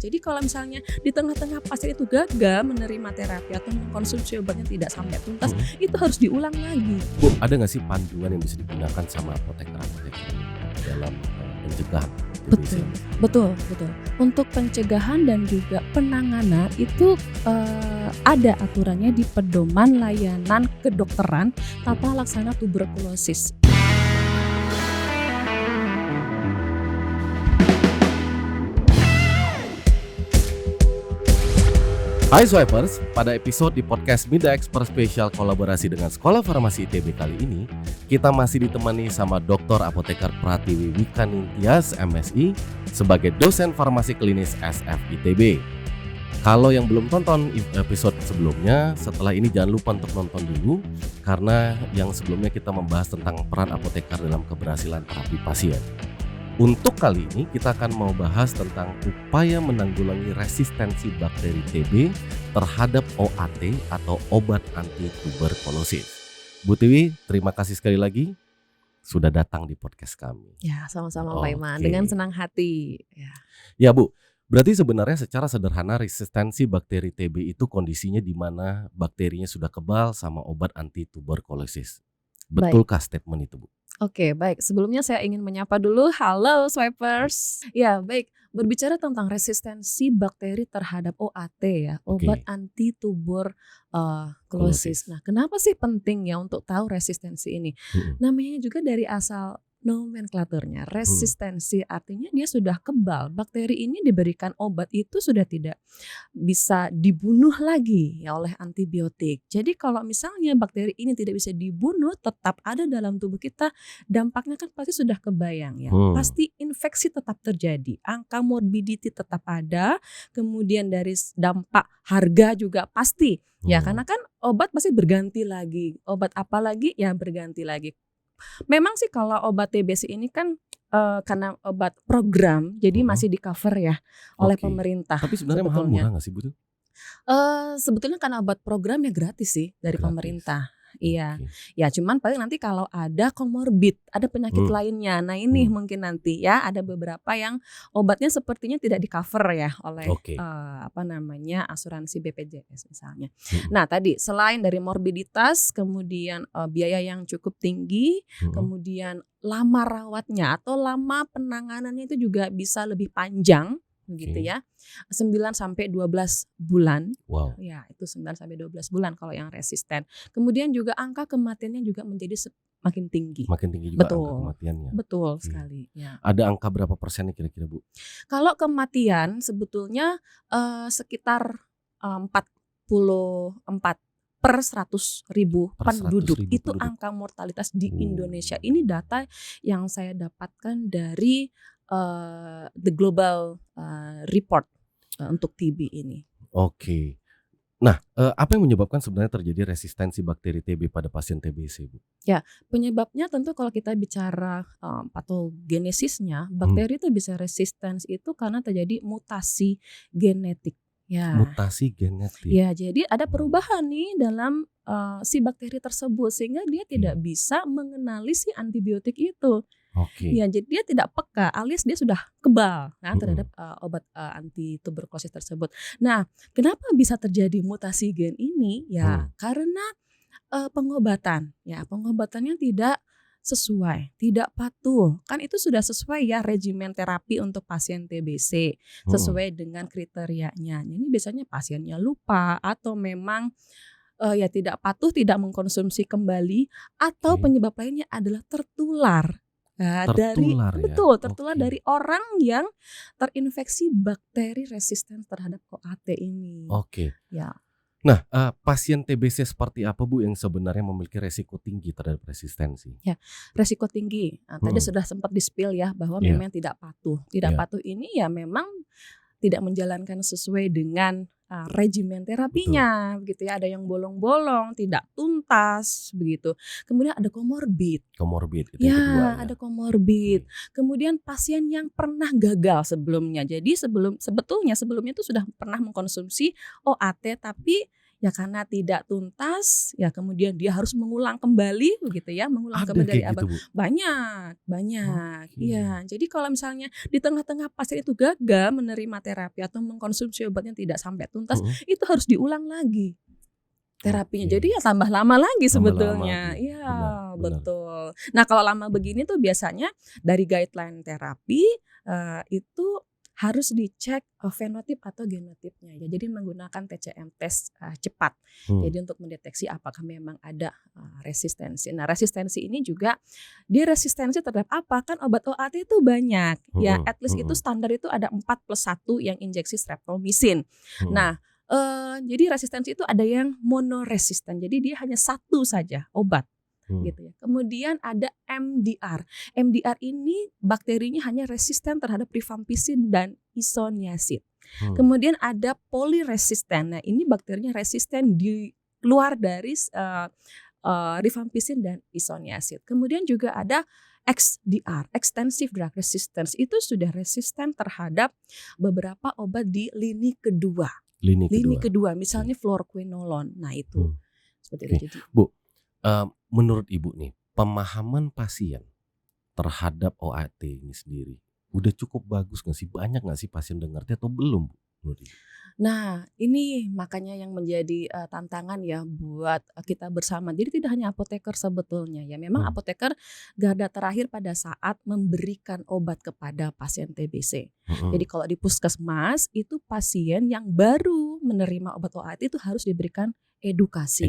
Jadi kalau misalnya di tengah-tengah pasien itu gagal menerima terapi atau mengkonsumsi obatnya tidak sampai tuntas, itu harus diulang lagi. Bu, ada nggak sih panduan yang bisa digunakan sama apoteker-apoteker dalam pencegahan TBC? Betul. Untuk pencegahan dan juga penanganan itu ada aturannya di Pedoman Layanan Kedokteran Tata Laksana Tuberkulosis. Hai Swipers, pada episode di podcast Mida Expert Spesial kolaborasi dengan Sekolah Farmasi ITB kali ini, kita masih ditemani sama Dr. Apoteker Pratiwi Wikaningtyas MSI sebagai dosen farmasi klinis SF ITB. Kalau yang belum tonton episode sebelumnya, setelah ini jangan lupa untuk nonton dulu, karena yang sebelumnya kita membahas tentang peran apoteker dalam keberhasilan terapi pasien. Untuk kali ini kita akan mau bahas tentang upaya menanggulangi resistensi bakteri TB terhadap OAT atau obat anti tuberkulosis. Bu Tiwi, terima kasih sekali lagi sudah datang di podcast kami. Ya, sama-sama Pak Iman, dengan senang hati. Ya Bu, berarti sebenarnya secara sederhana resistensi bakteri TB itu kondisinya di mana bakterinya sudah kebal sama obat anti tuberkulosis. Betulkah statement itu Bu? Oke, baik. Sebelumnya saya ingin menyapa dulu. Halo Swipers. Ya, baik. Berbicara tentang resistensi bakteri terhadap OAT ya, obat anti tuberkulosis. Nah, kenapa sih penting ya untuk tahu resistensi ini? Namanya juga dari asal nomenklaturnya, resistensi artinya dia sudah kebal. Bakteri ini diberikan obat itu sudah tidak bisa dibunuh lagi ya oleh antibiotik. Jadi kalau misalnya bakteri ini tidak bisa dibunuh, tetap ada dalam tubuh kita, dampaknya kan pasti sudah kebayang ya. Pasti infeksi tetap terjadi, angka morbidity tetap ada, kemudian dari dampak harga juga pasti. Ya karena kan obat pasti berganti lagi. Obat apa lagi? Ya berganti lagi. Memang sih kalau obat TBC ini kan karena obat program, jadi masih di cover ya oleh pemerintah. Tapi sebenarnya mahal murah nggak sih Bu? Sebetulnya karena obat program ya gratis sih dari pemerintah. Iya, ya cuman paling nanti kalau ada komorbid, ada penyakit lainnya. Nah ini mungkin nanti ya ada beberapa yang obatnya sepertinya tidak di cover ya oleh asuransi BPJS misalnya. Nah tadi selain dari morbiditas, kemudian biaya yang cukup tinggi, kemudian lama rawatnya atau lama penanganannya itu juga bisa lebih panjang. Gitu ya, 9 sampai 12 bulan. Wow. Ya, itu 9 sampai 12 bulan kalau yang resisten. Kemudian juga angka kematiannya juga menjadi makin tinggi. Makin tinggi juga angka kematiannya. Betul sekali. Ya. Ada angka berapa persennya kira-kira Bu? Kalau kematian sebetulnya sekitar 44 per 100.000 penduduk. Itu angka mortalitas di Indonesia. Ini data yang saya dapatkan dari the global report untuk TB ini. Oke. Nah, apa yang menyebabkan sebenarnya terjadi resistensi bakteri TB pada pasien TBC, Bu? Ya, penyebabnya tentu kalau kita bicara patogenesisnya, bakteri itu bisa resisten itu karena terjadi mutasi genetik. Ya. Mutasi genetik. Ya, jadi ada perubahan nih dalam si bakteri tersebut sehingga dia tidak bisa mengenali si antibiotik itu. Ya, jadi dia tidak peka, alias dia sudah kebal terhadap obat anti tuberkulosis tersebut. Nah, kenapa bisa terjadi mutasi gen ini? Ya, karena pengobatan. Ya, pengobatannya tidak sesuai, tidak patuh. Kan itu sudah sesuai ya regimen terapi untuk pasien TBC, sesuai dengan kriterianya. Ini biasanya pasiennya lupa atau memang ya tidak patuh, tidak mengkonsumsi kembali, atau penyebab lainnya adalah tertular. Tertular dari orang yang terinfeksi bakteri resisten terhadap OAT ini. Ya. Nah, pasien TBC seperti apa Bu yang sebenarnya memiliki resiko tinggi terhadap resistensi? Ya, resiko tinggi. Tadi sudah sempat di-spill ya bahwa memang tidak patuh. Tidak patuh ini ya memang tidak menjalankan sesuai dengan regimen terapinya, begitu ya. Ada yang bolong-bolong, tidak tuntas, begitu. Kemudian ada komorbid. Komorbid itu yang kedua ya. Ada komorbid. Kemudian pasien yang pernah gagal sebelumnya. Jadi sebelumnya itu sudah pernah mengkonsumsi OAT tapi ya karena tidak tuntas, ya kemudian dia harus mengulang kembali begitu ya, mengulang Ada kembali dari kayak awal. gitu, Bu? Banyak. Oke. Iya, jadi kalau misalnya di tengah-tengah pasien itu gagal menerima terapi atau mengkonsumsi obatnya tidak sampai tuntas, Mhm. itu harus diulang lagi terapinya. Oke. Jadi ya tambah lama lagi Tambah lama sebetulnya. lagi. Iya, Benar, benar. betul. Nah, kalau lama begini tuh biasanya dari guideline terapi itu harus dicek fenotip atau genotipnya ya. Jadi menggunakan TCM tes cepat. Jadi untuk mendeteksi apakah memang ada resistensi. Nah, resistensi ini juga dia resistensi terhadap apa? Kan obat OAT itu banyak. Ya, at least itu standar itu ada 4+1 yang injeksi streptomycin. Nah, jadi resistensi itu ada yang monoresisten. Jadi dia hanya satu saja obat. Gitu ya. Kemudian ada MDR. MDR ini bakterinya hanya resisten terhadap rifampicin dan isoniazid. Kemudian ada polyresisten. Nah, ini bakterinya resisten di luar dari rifampicin dan isoniazid. Kemudian juga ada XDR, extensive drug resistance. Itu sudah resisten terhadap beberapa obat di lini kedua. Lini kedua, misalnya fluoroquinolone. Nah, itu seperti itu. Jadi, Bu, menurut Ibu nih, pemahaman pasien terhadap OAT ini sendiri udah cukup bagus nggak sih? Banyak nggak sih pasien dengarnya atau belum, Bu, menurut Ibu? Nah, ini makanya yang menjadi tantangan ya buat kita bersama. Jadi tidak hanya apoteker sebetulnya ya. Memang apoteker garda terakhir pada saat memberikan obat kepada pasien TBC. Jadi kalau di puskesmas itu pasien yang baru menerima obat OAT itu harus diberikan edukasi.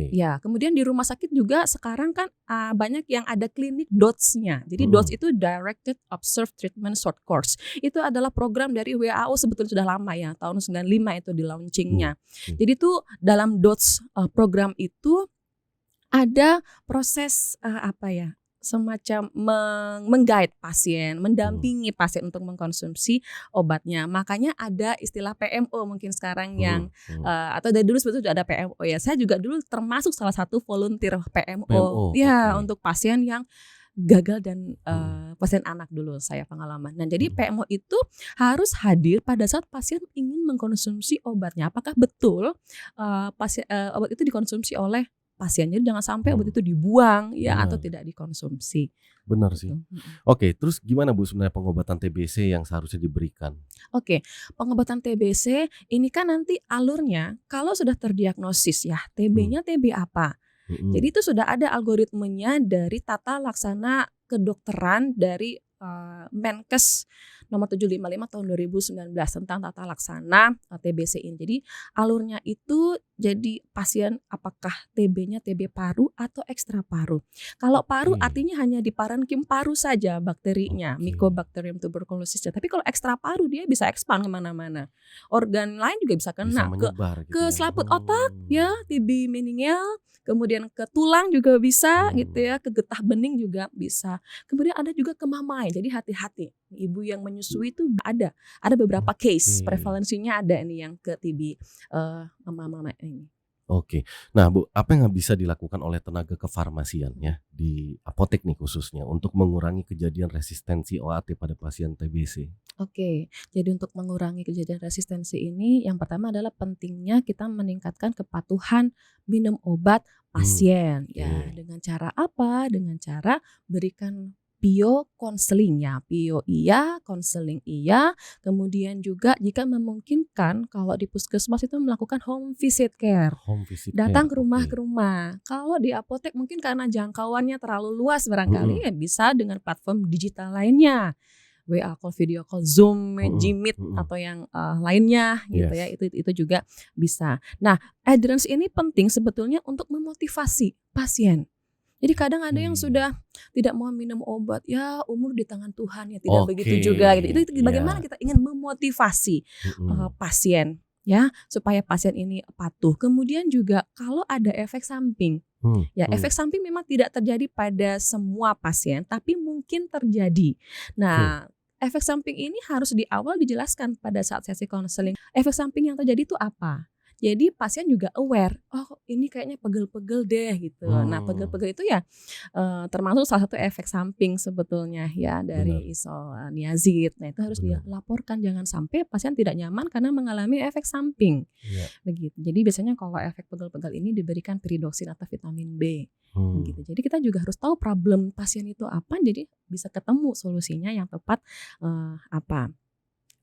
Ya, kemudian di rumah sakit juga sekarang kan banyak yang ada klinik DOTS-nya. Jadi DOTS itu Directed Observed Treatment Short Course. Itu adalah program dari WHO sebetulnya sudah lama ya, tahun 95 itu di launchingnya. Jadi tuh dalam DOTS program itu ada proses semacam mengguide pasien, mendampingi pasien untuk mengkonsumsi obatnya. Makanya ada istilah PMO mungkin sekarang yang atau dari dulu sebetulnya ada PMO ya. Saya juga dulu termasuk salah satu volunteer PMO ya, untuk pasien yang gagal dan pasien anak dulu saya pengalaman. Nah, jadi PMO itu harus hadir pada saat pasien ingin mengkonsumsi obatnya. Apakah betul obat itu dikonsumsi oleh pasien, jadi jangan sampai obat itu dibuang ya atau tidak dikonsumsi. Benar sih. Oke, terus gimana Bu sebenarnya pengobatan TBC yang seharusnya diberikan? Oke, pengobatan TBC ini kan nanti alurnya kalau sudah terdiagnosis ya TB-nya TB apa. Jadi itu sudah ada algoritmenya dari tata laksana kedokteran dari Menkes nomor 755 tahun 2019 tentang tata laksana TBC ini. Jadi alurnya itu jadi pasien apakah TB-nya TB paru atau ekstra paru. Kalau paru artinya hanya di parenkim paru saja bakterinya, Mycobacterium tuberculosis. Tapi kalau ekstra paru dia bisa expand kemana-mana. Organ lain juga bisa kena ke selaput otak ya, TB meningeal. Kemudian ke tulang juga bisa gitu ya, ke getah bening juga bisa. Kemudian ada juga ke mamai, jadi hati-hati. Ibu yang menyusui itu ada beberapa case, prevalensinya ada ini yang ke TB mama ini. Oke, nah Bu, apa yang bisa dilakukan oleh tenaga kefarmasian ya di apotek nih khususnya untuk mengurangi kejadian resistensi OAT pada pasien TBC? Oke, jadi untuk mengurangi kejadian resistensi ini yang pertama adalah pentingnya kita meningkatkan kepatuhan minum obat pasien ya. Dengan cara apa? Dengan cara berikan PIO konseling ya, PIO iya, konseling iya. Kemudian juga jika memungkinkan kalau di puskesmas itu melakukan home visit care. Datang ke rumah ke rumah. Kalau di apotek mungkin karena jangkauannya terlalu luas barangkali ya bisa dengan platform digital lainnya. WA call, video call, Zoom, Gmeet atau yang lainnya gitu ya. Itu juga bisa. Nah, adherence ini penting sebetulnya untuk memotivasi pasien. Jadi kadang ada yang sudah tidak mau minum obat, ya umur di tangan Tuhan ya, tidak begitu juga gitu. Itu bagaimana kita ingin memotivasi pasien ya supaya pasien ini patuh. Kemudian juga kalau ada efek samping, efek samping memang tidak terjadi pada semua pasien, tapi mungkin terjadi. Nah, efek samping ini harus di awal dijelaskan pada saat sesi konseling. Efek samping yang terjadi itu apa? Jadi pasien juga aware, oh ini kayaknya pegel-pegel deh gitu. Nah pegel-pegel itu ya termasuk salah satu efek samping sebetulnya ya Benar. dari isoniazid. Nah itu harus Benar. dilaporkan, jangan sampai pasien tidak nyaman karena mengalami efek samping. Iya. Begitu. Jadi biasanya kalau efek pegel-pegel ini diberikan piridoksin atau vitamin B. Gitu. Jadi kita juga harus tahu problem pasien itu apa, jadi bisa ketemu solusinya yang tepat apa.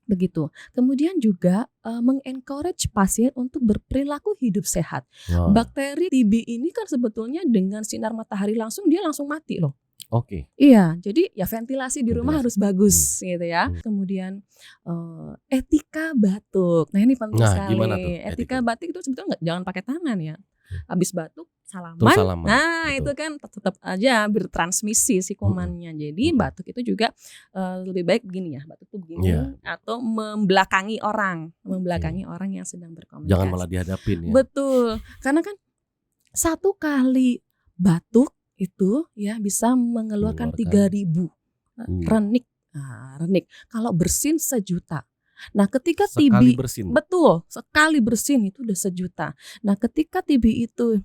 Begitu. Kemudian juga mengencourage pasien untuk berperilaku hidup sehat. Wah. Bakteri TB ini kan sebetulnya dengan sinar matahari langsung dia langsung mati loh. Oke. Iya, jadi ya ventilasi di rumah harus bagus gitu ya. Kemudian etika batuk. Nah ini penting sekali. Gimana tuh Etika batuk itu sebetulnya jangan pakai tangan ya. Habis batuk Terus salaman. salaman. Nah Betul. itu kan tetap aja bertransmisi si kumannya. Jadi batuk itu juga lebih baik begini ya, batuk itu begini atau membelakangi orang yang sedang berkomunikasi. Jangan malah dihadapin ya. Betul, karena kan satu kali batuk itu ya bisa mengeluarkan 3.000 renik. Nah, renik. Kalau bersin 1 juta. Nah, ketika TB bersin. Betul, sekali bersin itu udah 1 juta. Nah, ketika TB itu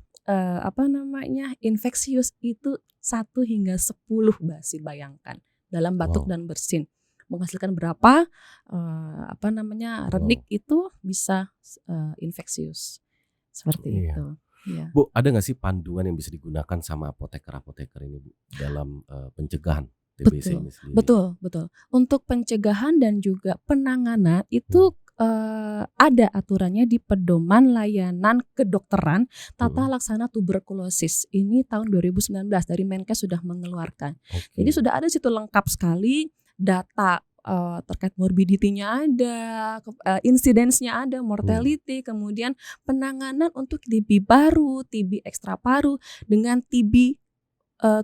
infeksius itu 1 hingga 10 basi, bayangkan dalam batuk dan bersin menghasilkan berapa renik itu bisa infeksius seperti itu. Ya. Bu, ada nggak sih panduan yang bisa digunakan sama apoteker-apoteker ini, Bu, dalam pencegahan TBC ini sendiri? Betul. Untuk pencegahan dan juga penanganan itu ada aturannya di Pedoman Layanan Kedokteran Tata Laksana Tuberkulosis. Ini tahun 2019 dari Menkes sudah mengeluarkan. Jadi sudah ada situ lengkap sekali data terkait morbidity-nya ada, insidence-nya ada, mortality, kemudian penanganan untuk TB baru, TB ekstra paru, dengan TB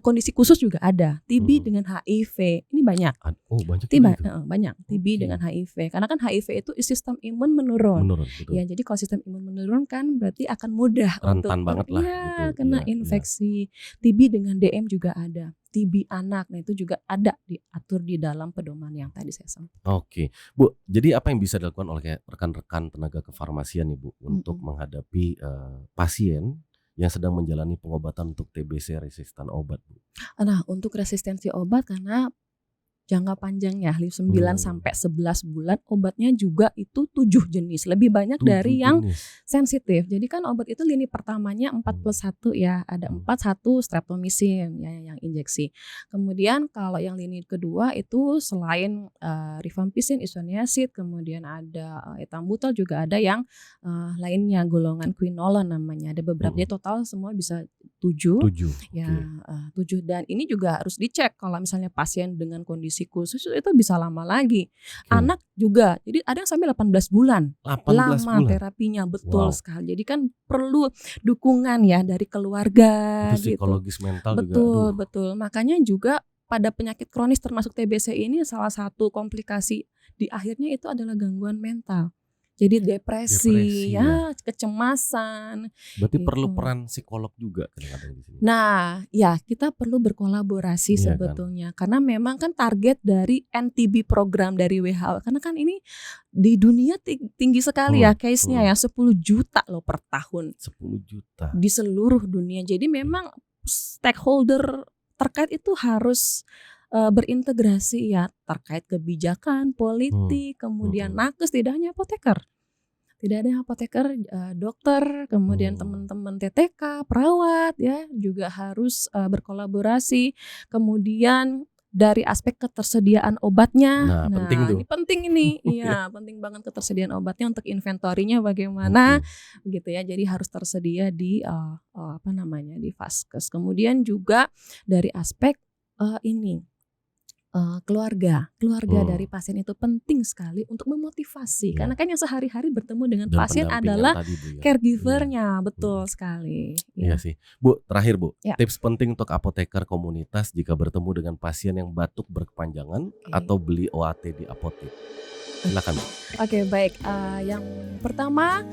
kondisi khusus juga ada, TB dengan HIV, ini banyak. Banyak. Banyak TB dengan HIV, karena kan HIV itu sistem imun menurun. Ya, jadi kalau sistem imun menurun kan berarti akan mudah rentan untuk banget lah, kena infeksi. TB dengan DM juga ada. TB anak, nah itu juga ada diatur di dalam pedoman yang tadi saya sampaikan. Oke, Bu. Jadi apa yang bisa dilakukan oleh rekan-rekan tenaga kefarmasian nih, Bu, untuk menghadapi pasien yang sedang menjalani pengobatan untuk TBC resisten obat, Bu? Nah, untuk resistensi obat karena jangka panjangnya 9 sampai 11 bulan, obatnya juga itu 7 jenis, lebih banyak dari yang sensitif. Jadi kan obat itu lini pertamanya 4+1 ya, ada 1 streptomycin ya yang injeksi. Kemudian kalau yang lini kedua itu selain rifampicin, isoniazid, kemudian ada ethambutol, juga ada yang lainnya golongan quinolone namanya. Ada beberapa, dia total semua bisa 7 ya, 7, dan ini juga harus dicek kalau misalnya pasien dengan kondisi khusus itu bisa lama lagi. Anak juga, jadi ada yang sampai 18 bulan. Lama terapinya, betul sekali. Jadi kan perlu dukungan ya dari keluarga itu psikologis, mental juga. Betul. Makanya juga pada penyakit kronis termasuk TBC ini salah satu komplikasi di akhirnya itu adalah gangguan mental. Jadi depresi ya, kecemasan. Berarti perlu peran psikolog juga kadang-kadang di sini. Nah, ya kita perlu berkolaborasi sebetulnya, karena memang kan target dari NTB program dari WHO, karena kan ini di dunia tinggi sekali ya case-nya ya, 10 juta loh per tahun. 10 juta di seluruh dunia. Jadi memang stakeholder terkait itu harus berintegrasi ya, terkait kebijakan, politik, kemudian nakes, tidak hanya apoteker. Tidak ada apoteker, dokter, kemudian teman-teman TTK, perawat ya juga harus berkolaborasi. Kemudian dari aspek ketersediaan obatnya. Nah, ini penting ini. Iya, penting banget ketersediaan obatnya, untuk inventorinya bagaimana gitu ya. Jadi harus tersedia di di vaskes. Kemudian juga dari aspek keluarga dari pasien itu penting sekali untuk memotivasi, karena kan yang sehari-hari bertemu dengan pasien adalah caregivernya. Betul sekali. Iya sih, Bu. Terakhir, Bu, tips penting untuk apoteker komunitas jika bertemu dengan pasien yang batuk berkepanjangan atau beli OAT di apotek. Silakan, Bu. Oke, baik. Yang pertama,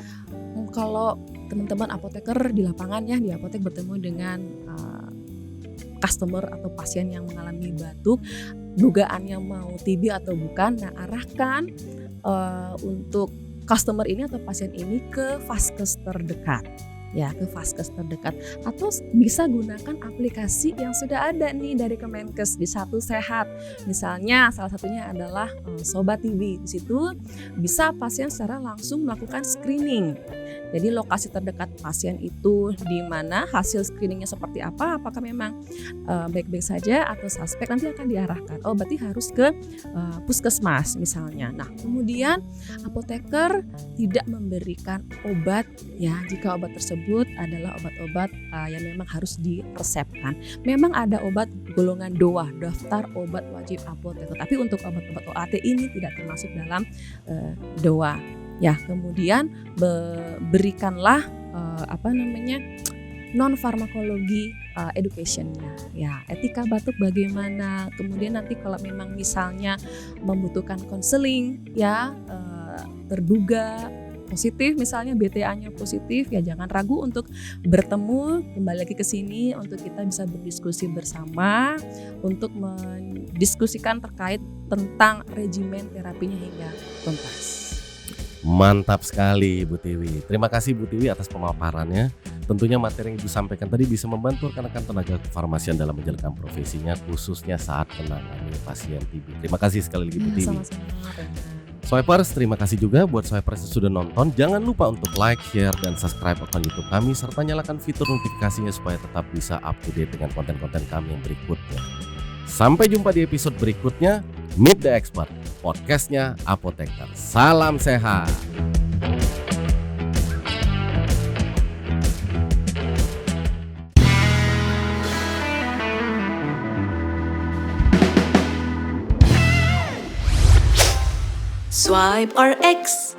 kalau teman-teman apoteker di lapangan ya, di apotek bertemu dengan customer atau pasien yang mengalami batuk, dugaannya mau TB atau bukan, nah arahkan untuk customer ini atau pasien ini ke vaskes terdekat. Ya, ke vaskes terdekat, atau bisa gunakan aplikasi yang sudah ada nih dari Kemenkes di Satu Sehat. Misalnya salah satunya adalah Sobat TV. Di situ bisa pasien secara langsung melakukan screening. Jadi lokasi terdekat pasien itu di mana, hasil screeningnya seperti apa, apakah memang baik-baik saja atau suspek, nanti akan diarahkan. Oh, berarti harus ke puskesmas misalnya. Nah, kemudian apoteker tidak memberikan obat ya jika obat tersebut adalah obat-obat yang memang harus diresepkan. Memang ada obat golongan DOA, daftar obat wajib apoteker, tapi untuk obat-obat OAT ini tidak termasuk dalam DOA. Ya, kemudian berikanlah non farmakologi educationnya, ya, etika batuk bagaimana, kemudian nanti kalau memang misalnya membutuhkan konseling, ya, terduga positif misalnya BTA-nya positif, ya jangan ragu untuk bertemu kembali lagi ke sini untuk kita bisa berdiskusi bersama untuk mendiskusikan terkait tentang regimen terapinya hingga tuntas. Mantap sekali Bu Tiwi. Terima kasih Bu Tiwi atas pemaparannya. Tentunya materi yang Ibu sampaikan tadi bisa membantu rekan-rekan tenaga kefarmasian dalam menjalankan profesinya khususnya saat menangani pasien TB. Terima kasih sekali lagi Bu Tiwi. Sama-sama. Swipers, terima kasih juga buat Swipers yang sudah nonton. Jangan lupa untuk like, share, dan subscribe akun YouTube kami serta nyalakan fitur notifikasinya supaya tetap bisa up to date dengan konten-konten kami yang berikutnya. Sampai jumpa di episode berikutnya. Meet the Expert, podcastnya Apoteker. Salam sehat. Swipe or X.